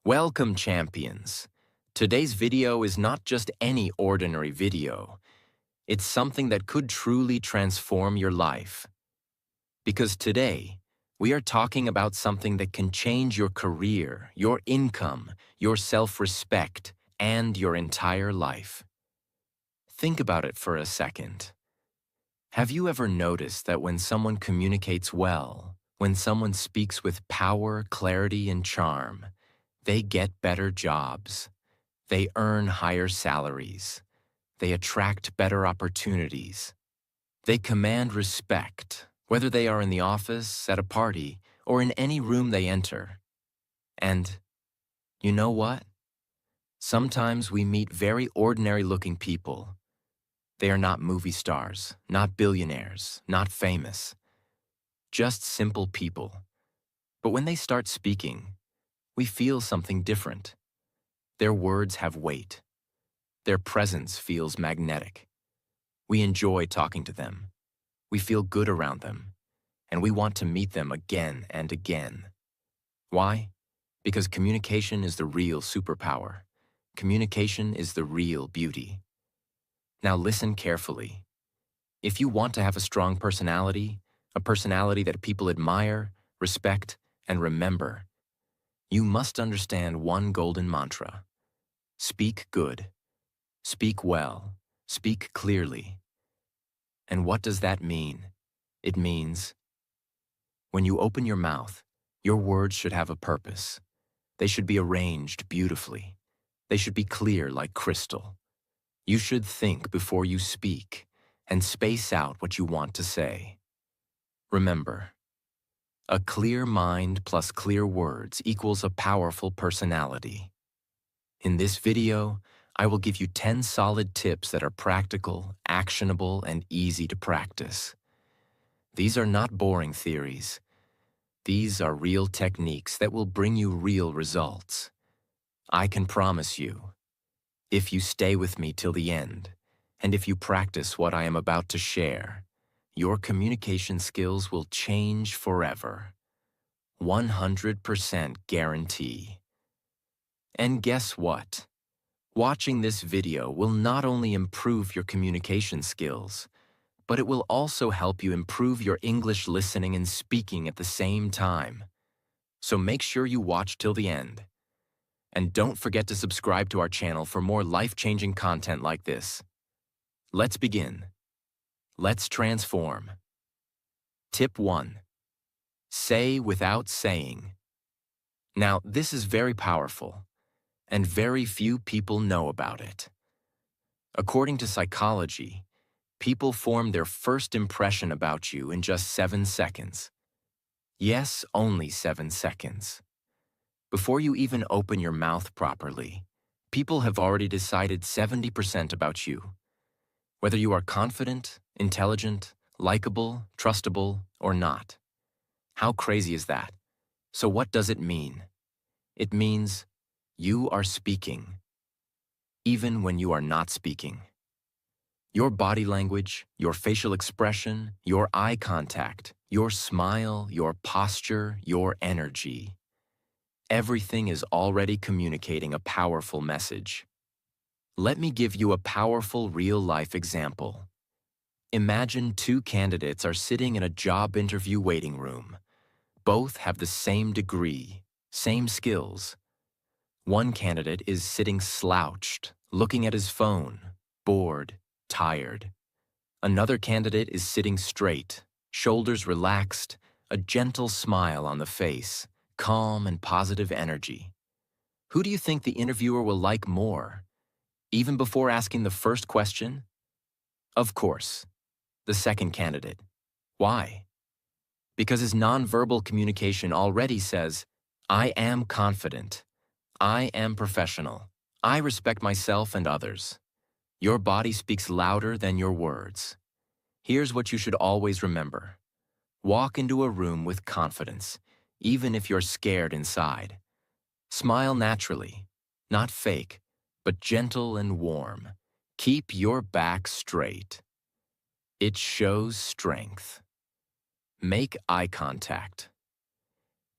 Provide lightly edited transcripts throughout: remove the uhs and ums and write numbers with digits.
Welcome, champions. Today's video is not just any ordinary video. It's something that could truly transform your life. Because today, we are talking about something that can change your career, your income, your self-respect, and your entire life. Think about it for a second. Have you ever noticed that when someone communicates well, when someone speaks with power, clarity, and charm, they get better jobs, they earn higher salaries, they attract better opportunities, they command respect, whether they are in the office, at a party, or in any room they enter. And you know what? Sometimes we meet very ordinary-looking people. They are not movie stars, not billionaires, not famous, just simple people. But when they start speaking, we feel something different. Their words have weight. Their presence feels magnetic. We enjoy talking to them. We feel good around them. And we want to meet them again and again. Why? Because communication is the real superpower. Communication is the real beauty. Now listen carefully. If you want to have a strong personality, a personality that people admire, respect, and remember, you must understand one golden mantra. Speak good. Speak well. Speak clearly. And what does that mean? It means, when you open your mouth, your words should have a purpose. They should be arranged beautifully. They should be clear like crystal. You should think before you speak and space out what you want to say. Remember, a clear mind plus clear words equals a powerful personality. In this video, I will give you 10 solid tips that are practical, actionable, and easy to practice. These are not boring theories. These are real techniques that will bring you real results. I can promise you, if you stay with me till the end, and if you practice what I am about to share, your communication skills will change forever. 100% guarantee. And guess what? Watching this video will not only improve your communication skills, but it will also help you improve your English listening and speaking at the same time. So make sure you watch till the end. And don't forget to subscribe to our channel for more life-changing content like this. Let's begin. Let's transform. Tip 1. Say without saying. Now, this is very powerful, and very few people know about it. According to psychology, people form their first impression about you in just 7 seconds. Yes, only 7 seconds. Before you even open your mouth properly, people have already decided 70% about you. Whether you are confident, intelligent, likable, trustable, or not. How crazy is that? So what does it mean? It means you are speaking, even when you are not speaking. Your body language, your facial expression, your eye contact, your smile, your posture, your energy. Everything is already communicating a powerful message. Let me give you a powerful real-life example. Imagine 2 candidates are sitting in a job interview waiting room. Both have the same degree, same skills. One candidate is sitting slouched, looking at his phone, bored, tired. Another candidate is sitting straight, shoulders relaxed, a gentle smile on the face, calm and positive energy. Who do you think the interviewer will like more? Even before asking the first question? Of course, the second candidate. Why? Because his nonverbal communication already says, I am confident. I am professional. I respect myself and others. Your body speaks louder than your words. Here's what you should always remember. Walk into a room with confidence, even if you're scared inside. Smile naturally, not fake, but gentle and warm. Keep your back straight. It shows strength. Make eye contact.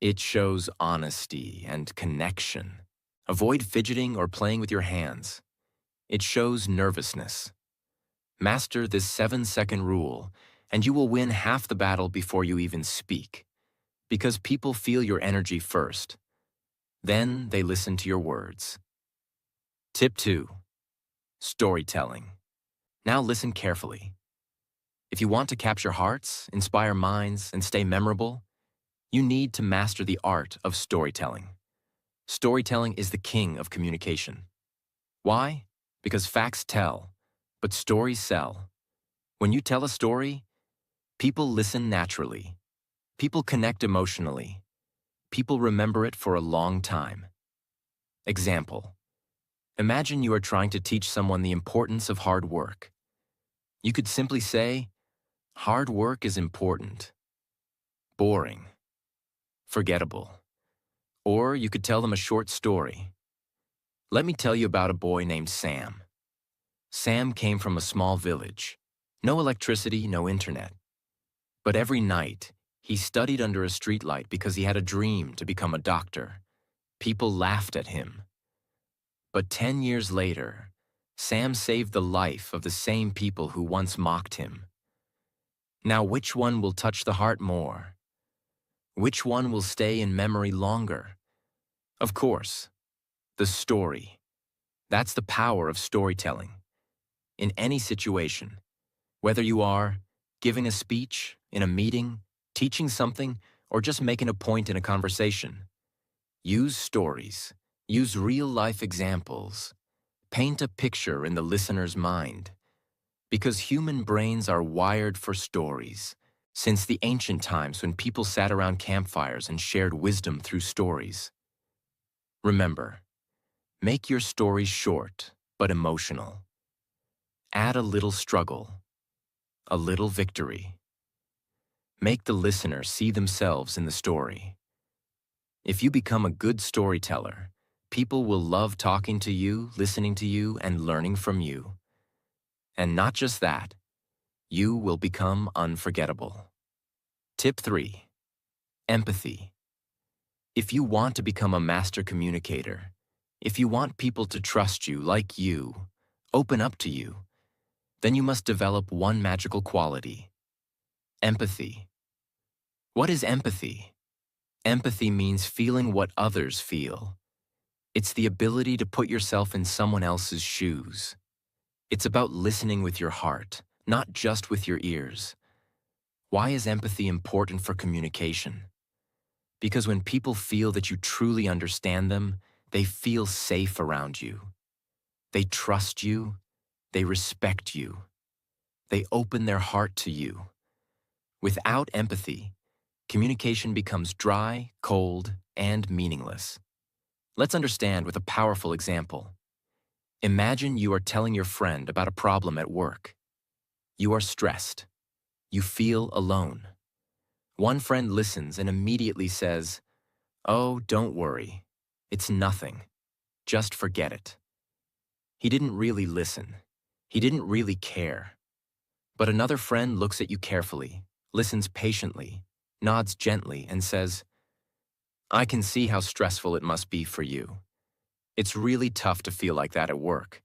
It shows honesty and connection. Avoid fidgeting or playing with your hands. It shows nervousness. Master this 7-second rule, and you will win half the battle before you even speak. Because people feel your energy first. Then they listen to your words. Tip 2. Storytelling. Now listen carefully. If you want to capture hearts, inspire minds, and stay memorable, you need to master the art of storytelling. Storytelling is the king of communication. Why? Because facts tell, but stories sell. When you tell a story, people listen naturally. People connect emotionally. People remember it for a long time. Example. Imagine you are trying to teach someone the importance of hard work. You could simply say, hard work is important. Boring. Forgettable. Or you could tell them a short story. Let me tell you about a boy named Sam. Sam came from a small village. No electricity, no internet. But every night, he studied under a streetlight because he had a dream to become a doctor. People laughed at him. But 10 years later, Sam saved the life of the same people who once mocked him. Now, which one will touch the heart more? Which one will stay in memory longer? Of course, the story. That's the power of storytelling. In any situation, whether you are giving a speech, in a meeting, teaching something, or just making a point in a conversation, use stories. Use real-life examples. Paint a picture in the listener's mind. Because human brains are wired for stories. Since the ancient times when people sat around campfires and shared wisdom through stories. Remember, make your stories short but emotional. Add a little struggle, a little victory. Make the listener see themselves in the story. If you become a good storyteller, people will love talking to you, listening to you, and learning from you. And not just that, you will become unforgettable. Tip 3. Empathy. If you want to become a master communicator, if you want people to trust you like you, open up to you, then you must develop one magical quality: empathy. What is empathy? Empathy means feeling what others feel. It's the ability to put yourself in someone else's shoes. It's about listening with your heart, not just with your ears. Why is empathy important for communication? Because when people feel that you truly understand them, they feel safe around you. They trust you. They respect you. They open their heart to you. Without empathy, communication becomes dry, cold, and meaningless. Let's understand with a powerful example. Imagine you are telling your friend about a problem at work. You are stressed. You feel alone. One friend listens and immediately says, "Oh, don't worry. It's nothing. Just forget it." He didn't really listen. He didn't really care. But another friend looks at you carefully, listens patiently, nods gently, and says, "I can see how stressful it must be for you. It's really tough to feel like that at work.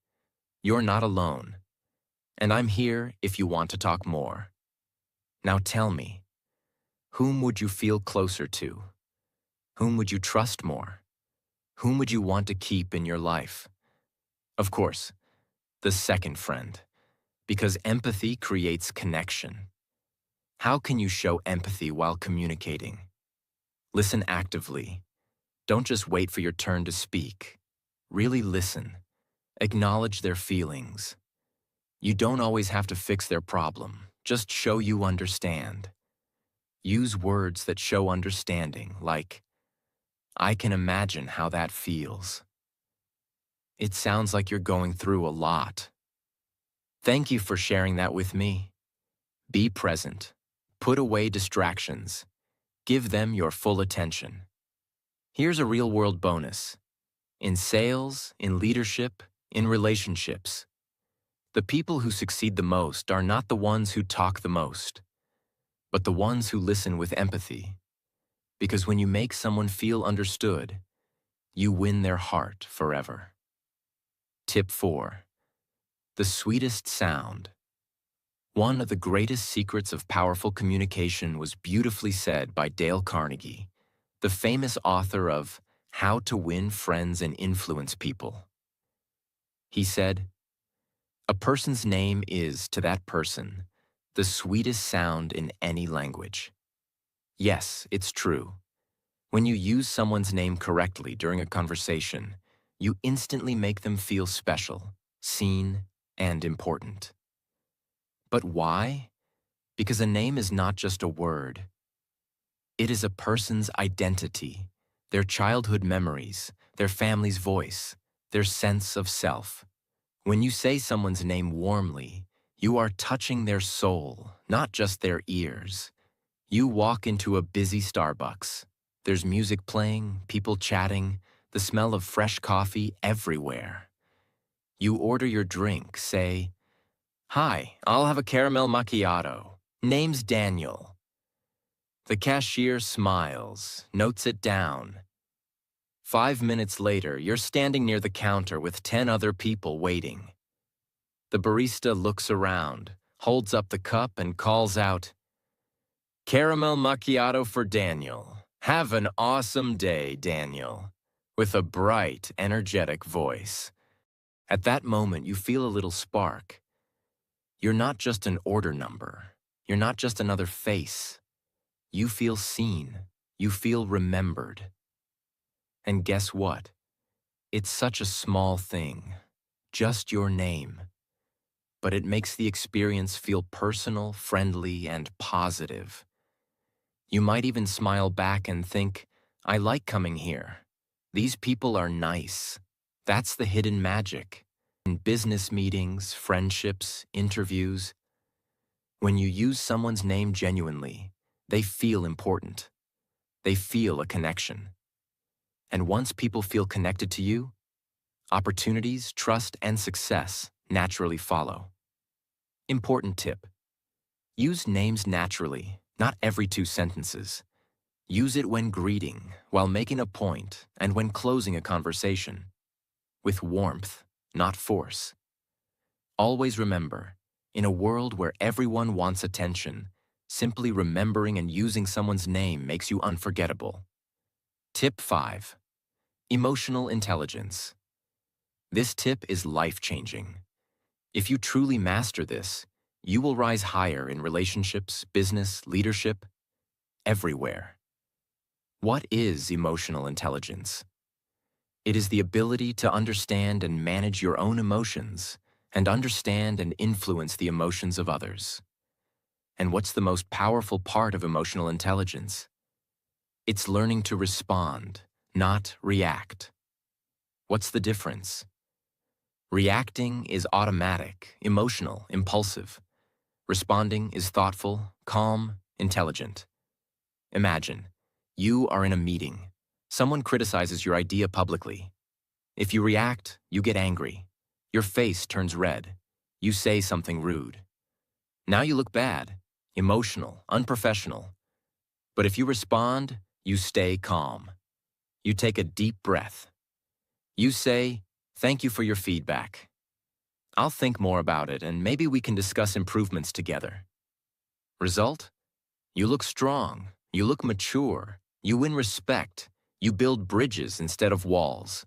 You're not alone. And I'm here if you want to talk more. Now tell me, whom would you feel closer to? Whom would you trust more? Whom would you want to keep in your life?" Of course, the second friend, because empathy creates connection. How can you show empathy while communicating? Listen actively. Don't just wait for your turn to speak. Really listen. Acknowledge their feelings. You don't always have to fix their problem. Just show you understand. Use words that show understanding, like, "I can imagine how that feels. It sounds like you're going through a lot. Thank you for sharing that with me." Be present. Put away distractions. Give them your full attention. Here's a real-world bonus. In sales, in leadership, in relationships, the people who succeed the most are not the ones who talk the most, but the ones who listen with empathy. Because when you make someone feel understood, you win their heart forever. Tip 4. The sweetest sound. One of the greatest secrets of powerful communication was beautifully said by Dale Carnegie, the famous author of How to Win Friends and Influence People. He said, "A person's name is, to that person, the sweetest sound in any language." Yes, it's true. When you use someone's name correctly during a conversation, you instantly make them feel special, seen, and important. But why? Because a name is not just a word. It is a person's identity, their childhood memories, their family's voice, their sense of self. When you say someone's name warmly, you are touching their soul, not just their ears. You walk into a busy Starbucks. There's music playing, people chatting, the smell of fresh coffee everywhere. You order your drink, say, "Hi, I'll have a caramel macchiato. Name's Daniel." The cashier smiles, notes it down. 5 minutes later, you're standing near the counter with 10 other people waiting. The barista looks around, holds up the cup, and calls out, "Caramel macchiato for Daniel. Have an awesome day, Daniel," with a bright, energetic voice. At that moment, you feel a little spark. You're not just an order number. You're not just another face. You feel seen. You feel remembered. And guess what? It's such a small thing. Just your name. But it makes the experience feel personal, friendly, and positive. You might even smile back and think, "I like coming here. These people are nice." That's the hidden magic. In business meetings, friendships, interviews, when you use someone's name genuinely, they feel important. They feel a connection. And once people feel connected to you, opportunities, trust, and success naturally follow. Important tip: use names naturally, not every 2 sentences. Use it when greeting, while making a point, and when closing a conversation. With warmth, not force. Always remember, in a world where everyone wants attention, simply remembering and using someone's name makes you unforgettable. Tip 5. Emotional intelligence. This tip is life-changing. If you truly master this, you will rise higher in relationships, business, leadership, everywhere. What is emotional intelligence? It is the ability to understand and manage your own emotions, and understand and influence the emotions of others. And what's the most powerful part of emotional intelligence? It's learning to respond, not react. What's the difference? Reacting is automatic, emotional, impulsive. Responding is thoughtful, calm, intelligent. Imagine, you are in a meeting. Someone criticizes your idea publicly. If you react, you get angry. Your face turns red. You say something rude. Now you look bad, emotional, unprofessional. But if you respond, you stay calm. You take a deep breath. You say, "Thank you for your feedback. I'll think more about it, and maybe we can discuss improvements together." Result? You look strong. You look mature. You win respect. You build bridges instead of walls.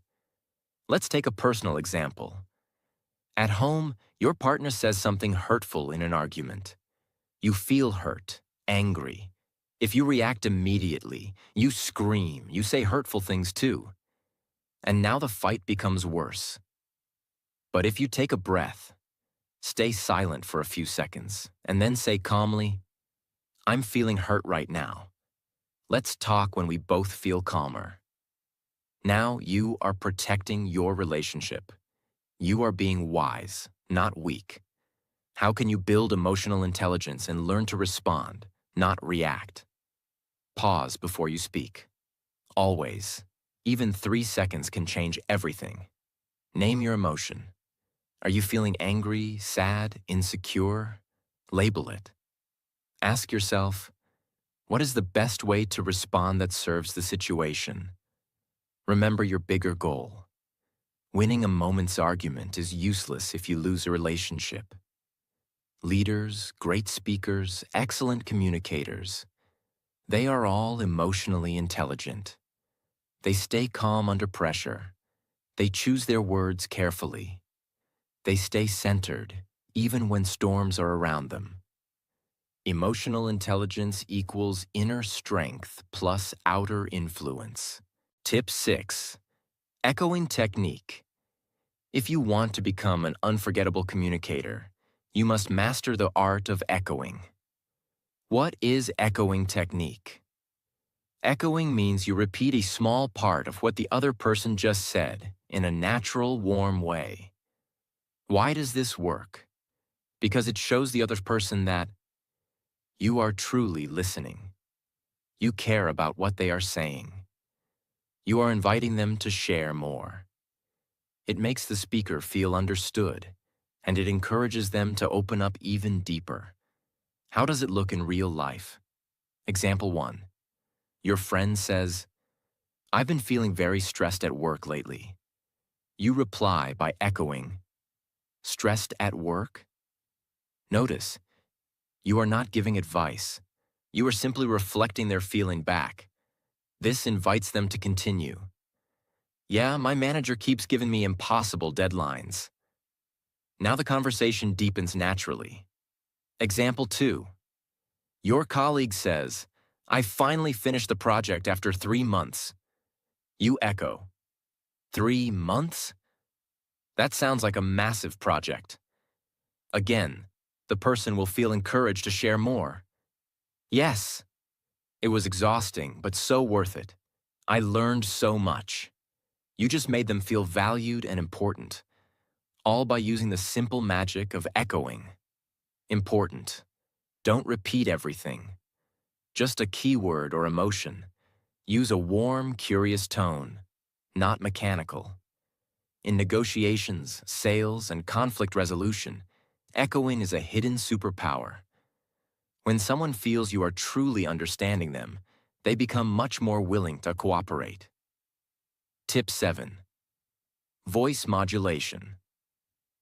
Let's take a personal example. At home, your partner says something hurtful in an argument. You feel hurt, angry. If you react immediately, you scream, you say hurtful things too. And now the fight becomes worse. But if you take a breath, stay silent for a few seconds, and then say calmly, "I'm feeling hurt right now. Let's talk when we both feel calmer." Now you are protecting your relationship. You are being wise, not weak. How can you build emotional intelligence and learn to respond, not react? Pause before you speak. Always. Even 3 seconds can change everything. Name your emotion. Are you feeling angry, sad, insecure? Label it. Ask yourself, what is the best way to respond that serves the situation? Remember your bigger goal. Winning a moment's argument is useless if you lose a relationship. Leaders, great speakers, excellent communicators, they are all emotionally intelligent. They stay calm under pressure. They choose their words carefully. They stay centered, even when storms are around them. Emotional intelligence equals inner strength plus outer influence. Tip 6. Echoing technique. If you want to become an unforgettable communicator, you must master the art of echoing. What is echoing technique? Echoing means you repeat a small part of what the other person just said in a natural, warm way. Why does this work? Because it shows the other person that you are truly listening. You care about what they are saying. You are inviting them to share more. It makes the speaker feel understood, and it encourages them to open up even deeper. How does it look in real life? Example 1. Your friend says, "I've been feeling very stressed at work lately." You reply by echoing, "Stressed at work?" Notice, you are not giving advice. You are simply reflecting their feeling back. This invites them to continue. "Yeah, my manager keeps giving me impossible deadlines." Now the conversation deepens naturally. Example 2. Your colleague says, "I finally finished the project after 3 months." You echo, "3 months? That sounds like a massive project." Again, the person will feel encouraged to share more. "Yes, it was exhausting, but so worth it. I learned so much." You just made them feel valued and important, all by using the simple magic of echoing. Important. Don't repeat everything. Just a keyword or emotion. Use a warm, curious tone, not mechanical. In negotiations, sales, and conflict resolution, echoing is a hidden superpower. When someone feels you are truly understanding them, they become much more willing to cooperate. Tip 7. Voice modulation.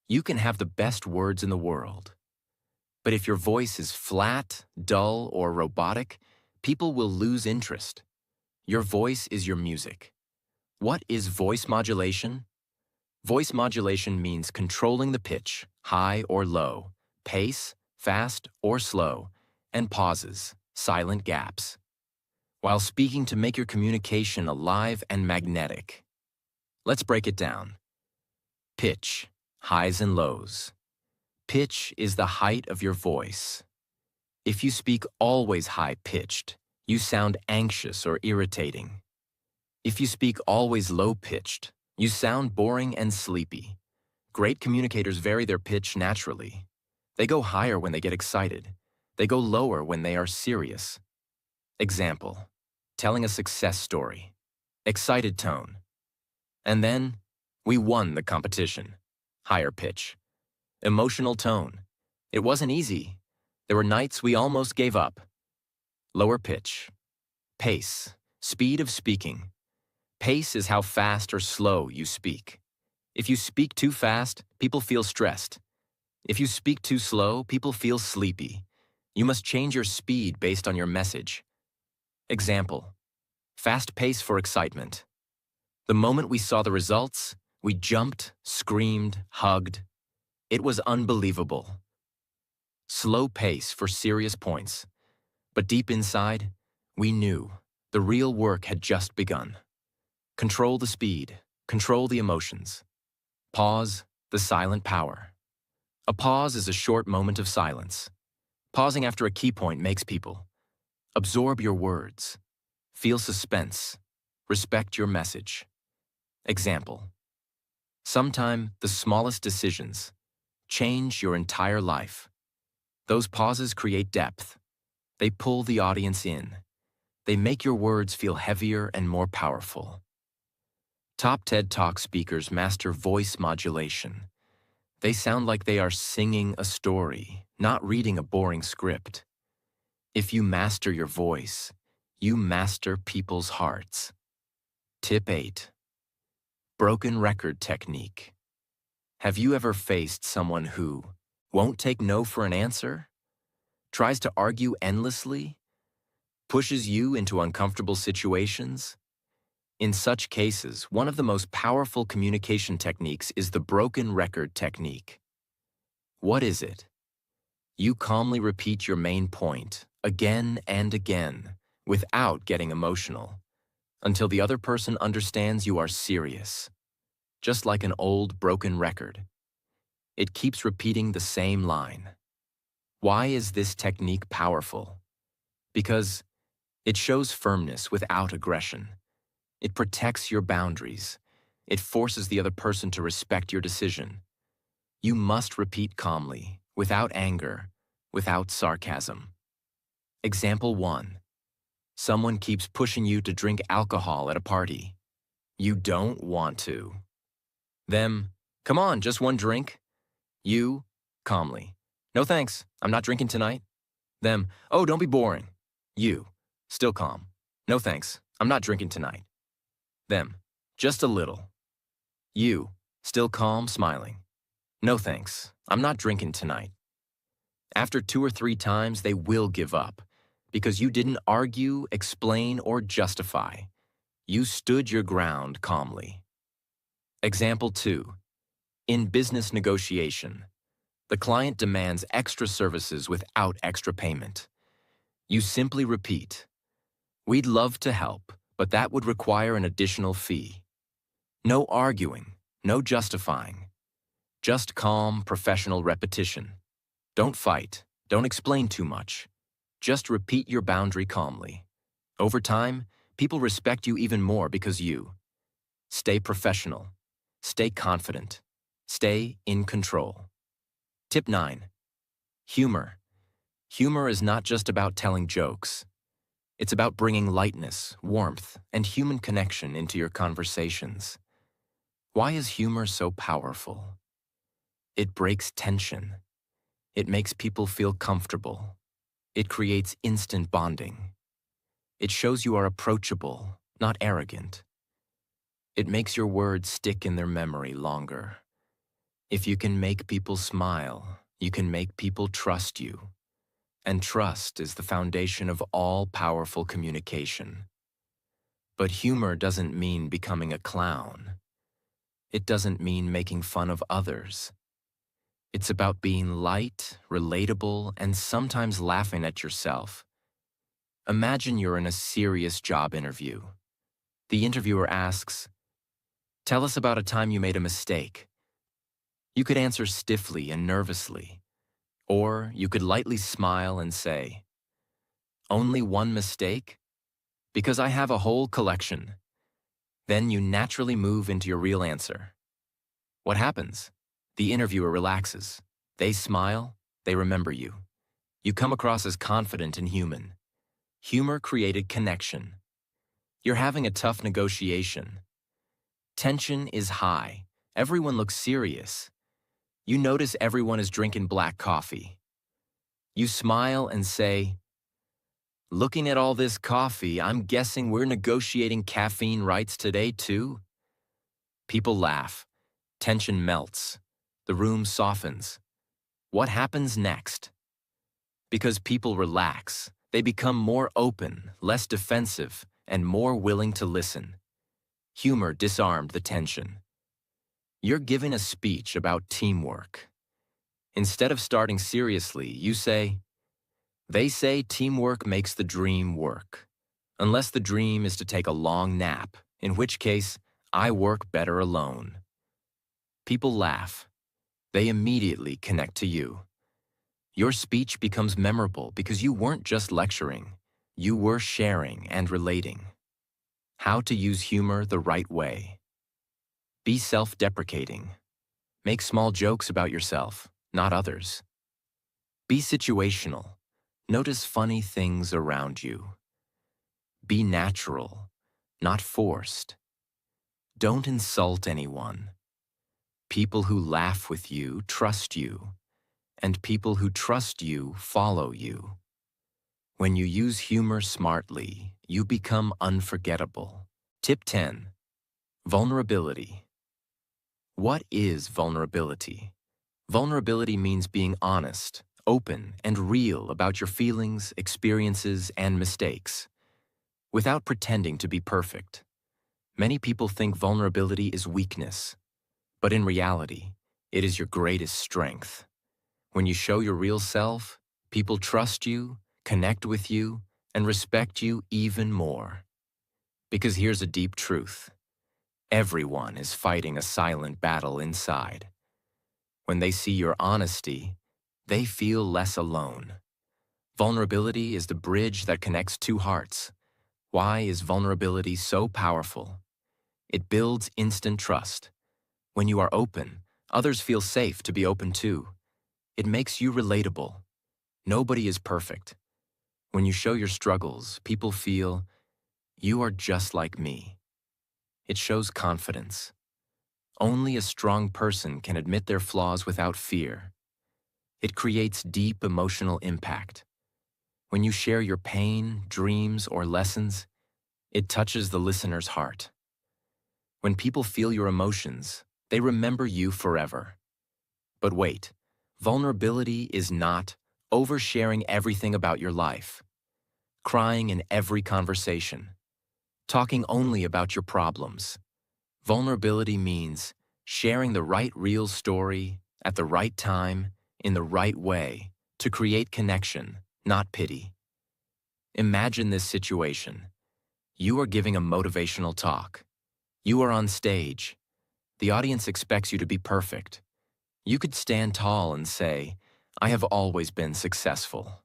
You can have the best words in the world, but if your voice is flat, dull, or robotic, people will lose interest. Your voice is your music. What is voice modulation? Voice modulation means controlling the pitch, high or low, pace, fast or slow, and pauses, silent gaps, while speaking to make your communication alive and magnetic. Let's break it down. Pitch, highs and lows. Pitch is the height of your voice. If you speak always high-pitched, you sound anxious or irritating. If you speak always low-pitched, you sound boring and sleepy. Great communicators vary their pitch naturally. They go higher when they get excited. They go lower when they are serious. Example, telling a success story. Excited tone. And then, "We won the competition." Higher pitch. Emotional tone. "It wasn't easy. There were nights we almost gave up." Lower pitch. Pace. Speed of speaking. Pace is how fast or slow you speak. If you speak too fast, people feel stressed. If you speak too slow, people feel sleepy. You must change your speed based on your message. Example, fast pace for excitement. The moment we saw the results, we jumped, screamed, hugged. It was unbelievable. Slow pace for serious points. But deep inside, we knew the real work had just begun. Control the speed, control the emotions. Pause, the silent power. A pause is a short moment of silence. Pausing after a key point makes people absorb your words, feel suspense, respect your message. Example, sometime the smallest decisions change your entire life. Those pauses create depth. They pull the audience in. They make your words feel heavier and more powerful. Top TED Talk speakers master voice modulation. They sound like they are singing a story, not reading a boring script. If you master your voice, you master people's hearts. Tip 8. Broken record technique. Have you ever faced someone who won't take no for an answer, tries to argue endlessly, pushes you into uncomfortable situations? In such cases, one of the most powerful communication techniques is the broken record technique. What is it? You calmly repeat your main point again and again without getting emotional until the other person understands you are serious. Just like an old broken record, it keeps repeating the same line. Why is this technique powerful? Because it shows firmness without aggression. It protects your boundaries. It forces the other person to respect your decision. You must repeat calmly, without anger, without sarcasm. Example 1. Someone keeps pushing you to drink alcohol at a party. You don't want to. Them, come on, just one drink. You, calmly, no thanks, I'm not drinking tonight. Them, oh, don't be boring. You, still calm, no thanks, I'm not drinking tonight. Them, just a little. You, still calm, smiling. No thanks, I'm not drinking tonight. After 2 or 3 times, they will give up because you didn't argue, explain, or justify. You stood your ground calmly. Example 2. In business negotiation, the client demands extra services without extra payment. You simply repeat, "We'd love to help, but that would require an additional fee." No arguing, no justifying. Just calm, professional repetition. Don't fight, don't explain too much. Just repeat your boundary calmly. Over time, people respect you even more because you stay professional, stay confident, stay in control. Tip 9. Humor. Humor is not just about telling jokes. It's about bringing lightness, warmth, and human connection into your conversations. Why is humor so powerful? It breaks tension. It makes people feel comfortable. It creates instant bonding. It shows you are approachable, not arrogant. It makes your words stick in their memory longer. If you can make people smile, you can make people trust you. And trust is the foundation of all powerful communication. But humor doesn't mean becoming a clown. It doesn't mean making fun of others. It's about being light, relatable, and sometimes laughing at yourself. Imagine you're in a serious job interview. The interviewer asks, "Tell us about a time you made a mistake." You could answer stiffly and nervously, or you could lightly smile and say, "Only one mistake? Because I have a whole collection." Then you naturally move into your real answer. What happens? The interviewer relaxes. They smile, they remember you. You come across as confident and human. Humor created connection. You're having a tough negotiation. Tension is high. Everyone looks serious. You notice everyone is drinking black coffee. You smile and say, "Looking at all this coffee, I'm guessing we're negotiating caffeine rights today too?" People laugh. Tension melts. The room softens. What happens next? Because people relax, they become more open, less defensive, and more willing to listen. Humor disarmed the tension. You're giving a speech about teamwork. Instead of starting seriously, you say, "They say teamwork makes the dream work. Unless the dream is to take a long nap, in which case, I work better alone." People laugh. They immediately connect to you. Your speech becomes memorable because you weren't just lecturing. You were sharing and relating. How to use humor the right way. Be self-deprecating. Make small jokes about yourself, not others. Be situational. Notice funny things around you. Be natural, not forced. Don't insult anyone. People who laugh with you trust you, and people who trust you follow you. When you use humor smartly, you become unforgettable. Tip 10. Vulnerability. What is vulnerability? Vulnerability means being honest, open, and real about your feelings, experiences, and mistakes, without pretending to be perfect. Many people think vulnerability is weakness, but in reality, it is your greatest strength. When you show your real self, people trust you, connect with you, and respect you even more. Because here's a deep truth. Everyone is fighting a silent battle inside. When they see your honesty, they feel less alone. Vulnerability is the bridge that connects two hearts. Why is vulnerability so powerful? It builds instant trust. When you are open, others feel safe to be open too. It makes you relatable. Nobody is perfect. When you show your struggles, people feel, you are just like me. It shows confidence. Only a strong person can admit their flaws without fear. It creates deep emotional impact. When you share your pain, dreams, or lessons, it touches the listener's heart. When people feel your emotions, they remember you forever. But wait, vulnerability is not oversharing everything about your life, crying in every conversation, talking only about your problems. Vulnerability means sharing the right real story at the right time, in the right way, to create connection, not pity. Imagine this situation. You are giving a motivational talk. You are on stage. The audience expects you to be perfect. You could stand tall and say, I have always been successful.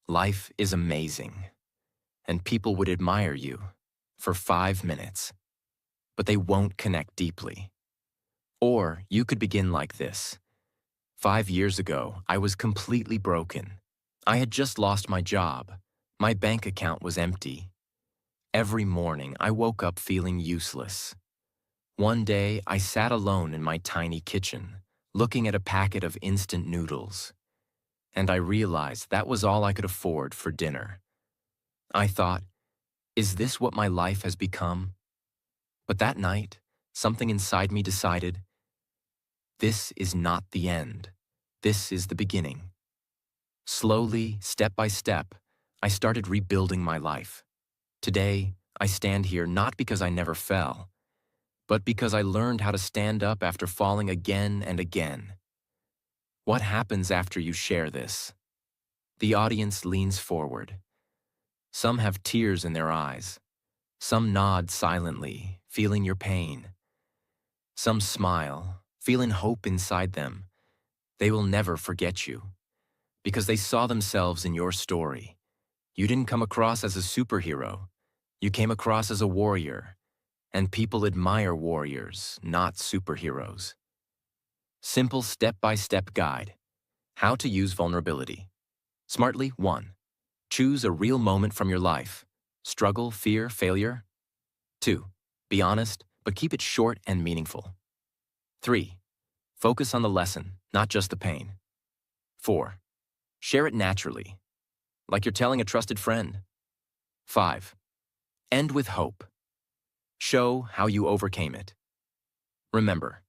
Life is amazing. And people would admire you for 5 minutes, but they won't connect deeply. Or you could begin like this. 5 years ago, I was completely broken. I had just lost my job. My bank account was empty. Every morning, I woke up feeling useless. One day, I sat alone in my tiny kitchen, looking at a packet of instant noodles. And I realized that was all I could afford for dinner. I thought, is this what my life has become? But that night, something inside me decided, this is not the end. This is the beginning. Slowly, step by step, I started rebuilding my life. Today, I stand here not because I never fell, but because I learned how to stand up after falling again and again. What happens after you share this? The audience leans forward. Some have tears in their eyes. Some nod silently, feeling your pain. Some smile, feeling hope inside them. They will never forget you, because they saw themselves in your story. You didn't come across as a superhero. You came across as a warrior, and people admire warriors, not superheroes. Simple step-by-step guide. How to use vulnerability. Smartly, 1. Choose a real moment from your life. Struggle, fear, failure. 2. Be honest, but keep it short and meaningful. 3. Focus on the lesson, not just the pain. 4. Share it naturally, like you're telling a trusted friend. 5. End with hope. Show how you overcame it. Remember,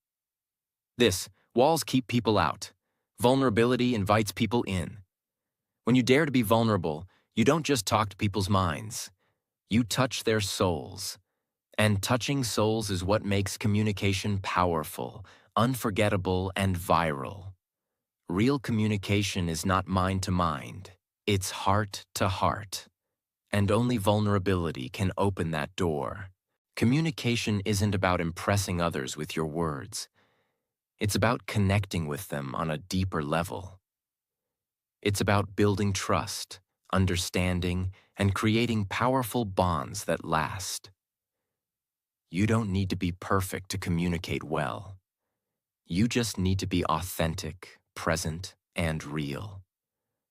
walls keep people out. Vulnerability invites people in. When you dare to be vulnerable, you don't just talk to people's minds. You touch their souls. And touching souls is what makes communication powerful, unforgettable, and viral. Real communication is not mind to mind. It's heart to heart. And only vulnerability can open that door. Communication isn't about impressing others with your words. It's about connecting with them on a deeper level. It's about building trust, understanding, and creating powerful bonds that last. You don't need to be perfect to communicate well. You just need to be authentic, present, and real.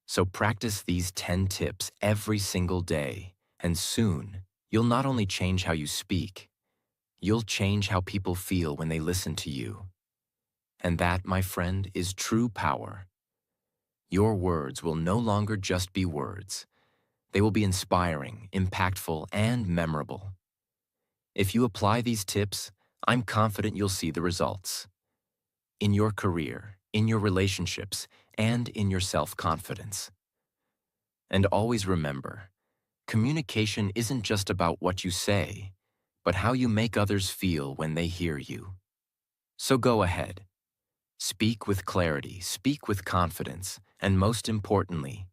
So practice these 10 tips every single day, and soon, you'll not only change how you speak, you'll change how people feel when they listen to you. And that, my friend, is true power. Your words will no longer just be words. They will be inspiring, impactful, and memorable. If you apply these tips, I'm confident you'll see the results. in your career, in your relationships, and in your self-confidence. And always remember, communication isn't just about what you say, but how you make others feel when they hear you. So go ahead. Speak with clarity, speak with confidence, and most importantly,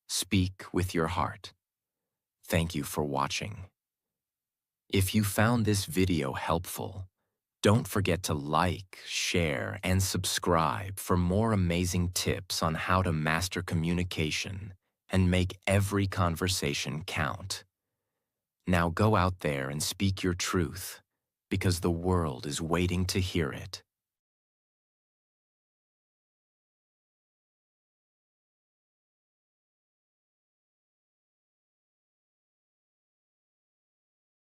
speak with your heart. Thank you for watching. If you found this video helpful, don't forget to like, share, and subscribe for more amazing tips on how to master communication and make every conversation count. Now go out there and speak your truth, because the world is waiting to hear it.